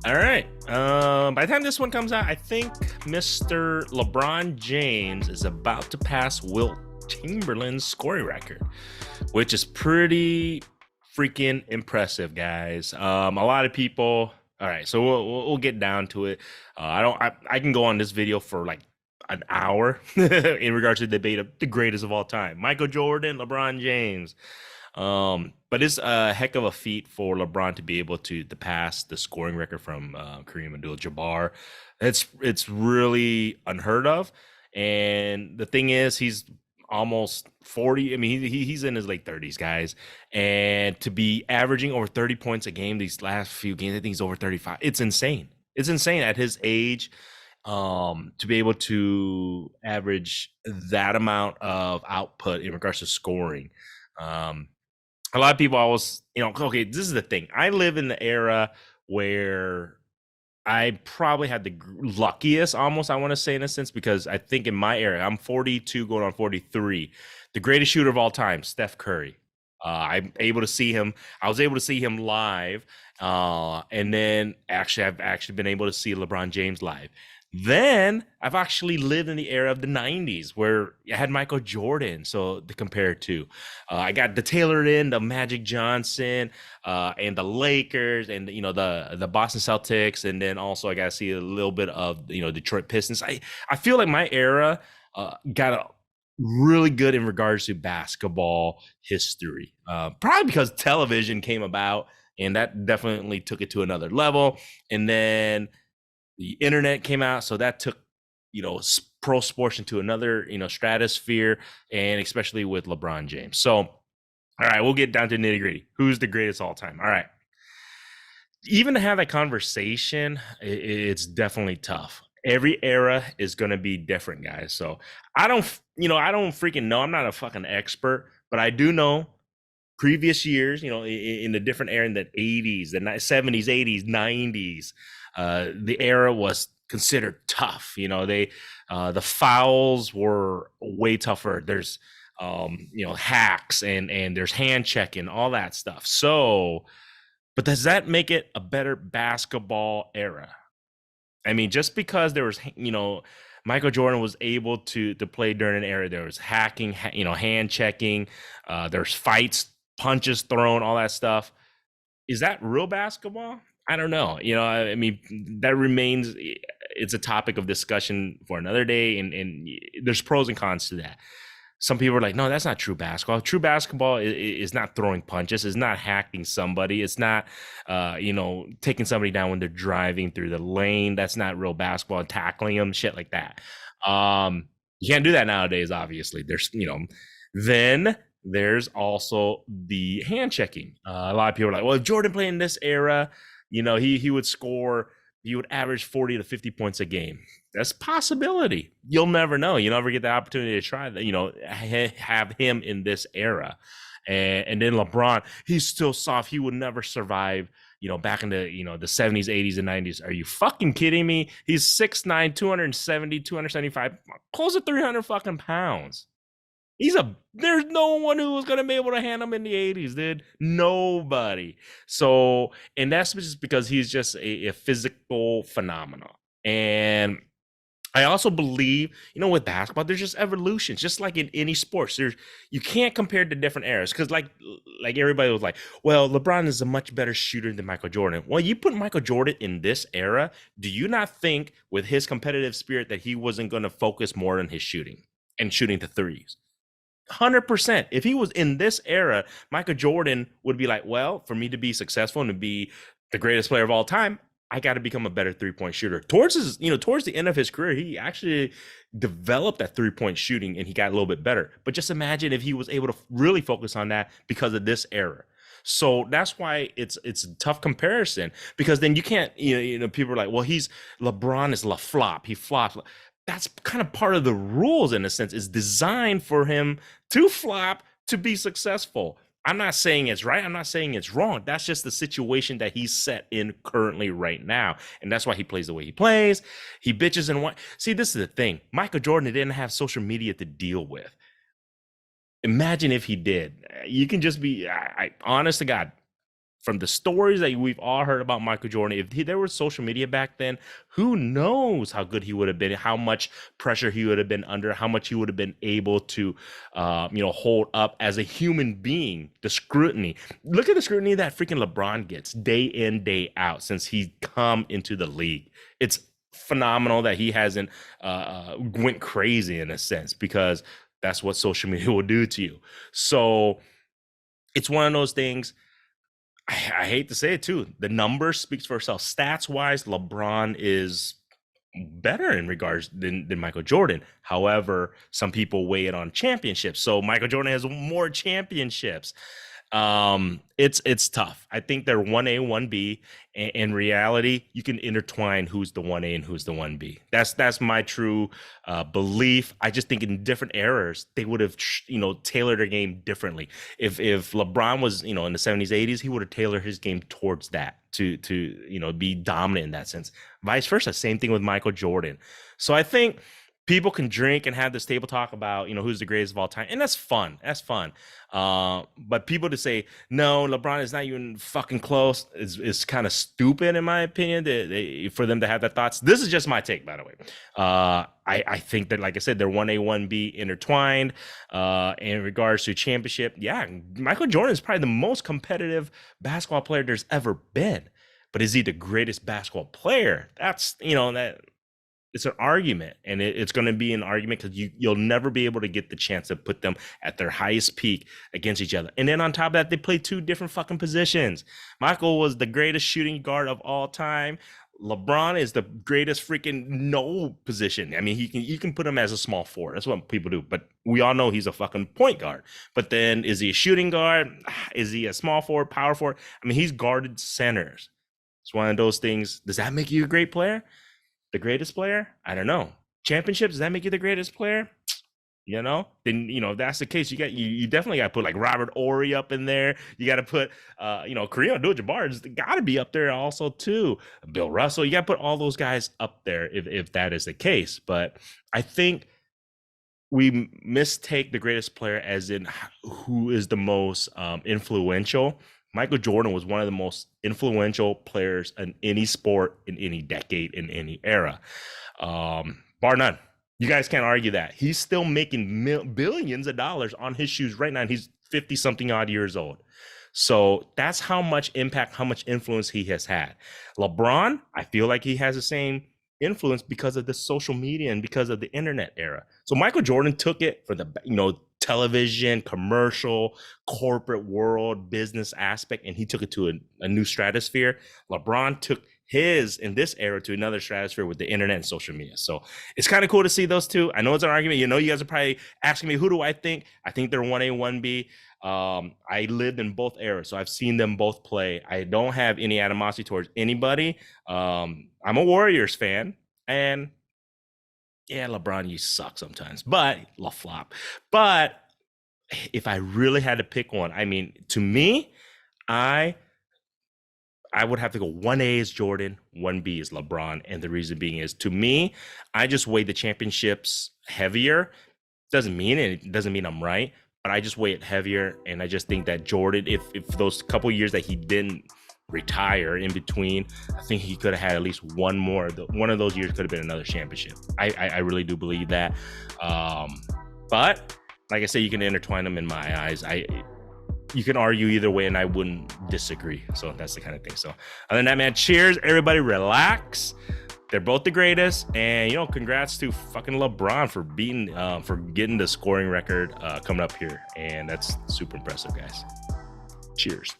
All right. By the time this one comes out, I think Mr. LeBron James is about to pass Wilt Chamberlain's scoring record, which is pretty freaking impressive, guys. A lot of people. All right, so we'll get down to it. I can go on this video for like an hour in regards to the debate of the greatest of all time, Michael Jordan, LeBron James. But it's a heck of a feat for LeBron to be able to pass the scoring record from Kareem Abdul-Jabbar. It's really unheard of. And the thing is, he's almost 40. I mean, he's in his late 30s, guys. And to be averaging over 30 points a game these last few games, I think he's over 35. It's insane. It's insane at his age to be able to average that amount of output in regards to scoring. A lot of people always, okay, this is the thing. I live in the era where I probably had the luckiest, almost, I want to say, in a sense, because I think in my era, I'm 42 going on 43, the greatest shooter of all time, Steph Curry. I'm able to see him. I was able to see him live. And then I've actually been able to see LeBron James live. Then I've actually lived in the era of the 90s where I had Michael Jordan, so to compare it to. I got the tailored end of Magic Johnson and the Lakers and the Boston Celtics, and then also I got to see a little bit of Detroit Pistons. I feel like my era got really good in regards to basketball history, probably because television came about, and that definitely took it to another level. And then the internet came out, so that took pro sports into another stratosphere, and especially with LeBron James. So all right, we'll get down to nitty gritty. Who's the greatest all time? All right, even to have that conversation, it's definitely tough. Every era is going to be different, guys. So I don't freaking know. I'm not a fucking expert, but I do know previous years, in the different era, in the 80s, the 70s, 80s, 90s, the era was considered tough. The fouls were way tougher. There's hacks and there's hand checking, all that stuff. So, but does that make it a better basketball era? I mean, just because there was Michael Jordan was able to play during an era, there was hacking, hand checking, there's fights, punches thrown, all that stuff. Is that real basketball? I don't know. I mean, that remains, it's a topic of discussion for another day, and there's pros and cons to that. Some people are like, no, that's not true basketball. True basketball is not throwing punches. It's not hacking somebody. It's not, taking somebody down when they're driving through the lane. That's not real basketball, tackling them, shit like that. You can't do that nowadays, obviously. Then there's also the hand checking. A lot of people are like, well, if Jordan played in this era, he would score, he would average 40 to 50 points a game. That's a possibility. You'll never know. You never get the opportunity to try that, have him in this era. And then LeBron, he's still soft. He would never survive, back in the, the 70s, 80s, and 90s. Are you fucking kidding me? He's 6'9", 270, 275, close to 300 fucking pounds. There's no one who was going to be able to handle him in the 80s, dude. Nobody. So, and that's just because he's just a physical phenomenon. And I also believe, with basketball, there's just evolutions, just like in any sports. You can't compare the different eras, because like everybody was like, well, LeBron is a much better shooter than Michael Jordan. Well, you put Michael Jordan in this era, do you not think with his competitive spirit that he wasn't going to focus more on his shooting and shooting the threes? 100%. If he was in this era, Michael Jordan would be like, well, for me to be successful and to be the greatest player of all time, I got to become a better three-point shooter. Towards the end of his career, he actually developed that three-point shooting and he got a little bit better. But just imagine if he was able to really focus on that because of this era. So that's why it's a tough comparison, because then you can't, people are like, well, LeBron is a flop. He flops. That's kind of part of the rules, in a sense. Is designed for him to flop to be successful. I'm not saying it's right. I'm not saying it's wrong. That's just the situation that he's set in currently right now. And that's why he plays the way he plays. He bitches and what. See, this is the thing. Michael Jordan didn't have social media to deal with. Imagine if he did. You can just be, honest to God, from the stories that we've all heard about Michael Jordan, if there was social media back then, who knows how good he would have been, how much pressure he would have been under, how much he would have been able to, hold up as a human being. The scrutiny. Look at the scrutiny that freaking LeBron gets day in, day out since he's come into the league. It's phenomenal that he hasn't went crazy in a sense, because that's what social media will do to you. So it's one of those things. I hate to say it too. The numbers speaks for itself. Stats wise, LeBron is better in regards than Michael Jordan. However, some people weigh it on championships. So Michael Jordan has more championships. It's tough. I think they're 1A, 1B. In reality, you can intertwine who's the 1A and who's the 1B. That's my true belief. I just think in different eras, they would have tailored their game differently. If LeBron was in the 70s, 80s, he would have tailored his game towards that to be dominant in that sense. Vice versa, same thing with Michael Jordan. So I think people can drink and have this table talk about who's the greatest of all time, and that's fun. But people to say no, LeBron is not even fucking close is kind of stupid in my opinion. For them to have that thoughts. This is just my take, by the way. I think that, like I said, they're 1A, 1B intertwined. In regards to championship, yeah, Michael Jordan is probably the most competitive basketball player there's ever been. But is he the greatest basketball player? That's that. It's an argument, and it's going to be an argument because you'll never be able to get the chance to put them at their highest peak against each other. And then on top of that, they play two different fucking positions. Michael was the greatest shooting guard of all time. LeBron is the greatest freaking no position. I mean, you can put him as a small forward. That's what people do. But we all know he's a fucking point guard. But then is he a shooting guard? Is he a small forward, power forward? I mean, he's guarded centers. It's one of those things. Does that make you a great player? The greatest player? I don't know. Championships, does that make you the greatest player? Then if that's the case, you definitely got to put like Robert Horry up in there. You got to put Kareem Abdul-Jabbar's got to be up there also too. Bill Russell, you got to put all those guys up there if that is the case. But I think we mistake the greatest player as in who is the most influential. Michael Jordan was one of the most influential players in any sport, in any decade, in any era, bar none. You guys can't argue that. He's still making billions of dollars on his shoes right now, and he's 50-something odd years old. So that's how much impact, how much influence he has had. LeBron, I feel like he has the same influence because of the social media and because of the internet era. So Michael Jordan took it for the television, commercial, corporate world, business aspect, and he took it to a new stratosphere. LeBron took his in this era to another stratosphere with the internet and social media. So it's kind of cool to see those two. I know it's an argument. You guys are probably asking me, who do I think? I think they're 1A, 1B. I lived in both eras, so I've seen them both play. I don't have any animosity towards anybody. I'm a Warriors fan, and yeah, LeBron, you suck sometimes, but la flop. But if I really had to pick one, I mean, to me, I would have to go 1A is Jordan, 1B is LeBron. And the reason being is, to me, I just weigh the championships heavier. Doesn't mean I'm right, but I just weigh it heavier. And I just think that Jordan, if those couple years that he didn't retire in between, I think he could have had at least one more. One of those years could have been another championship. I really do believe that. But like I said, you can intertwine them in my eyes. You can argue either way, and I wouldn't disagree. So that's the kind of thing. So other than that, man, cheers. Everybody relax. They're both the greatest. And, congrats to fucking LeBron for getting the scoring record coming up here. And that's super impressive, guys. Cheers.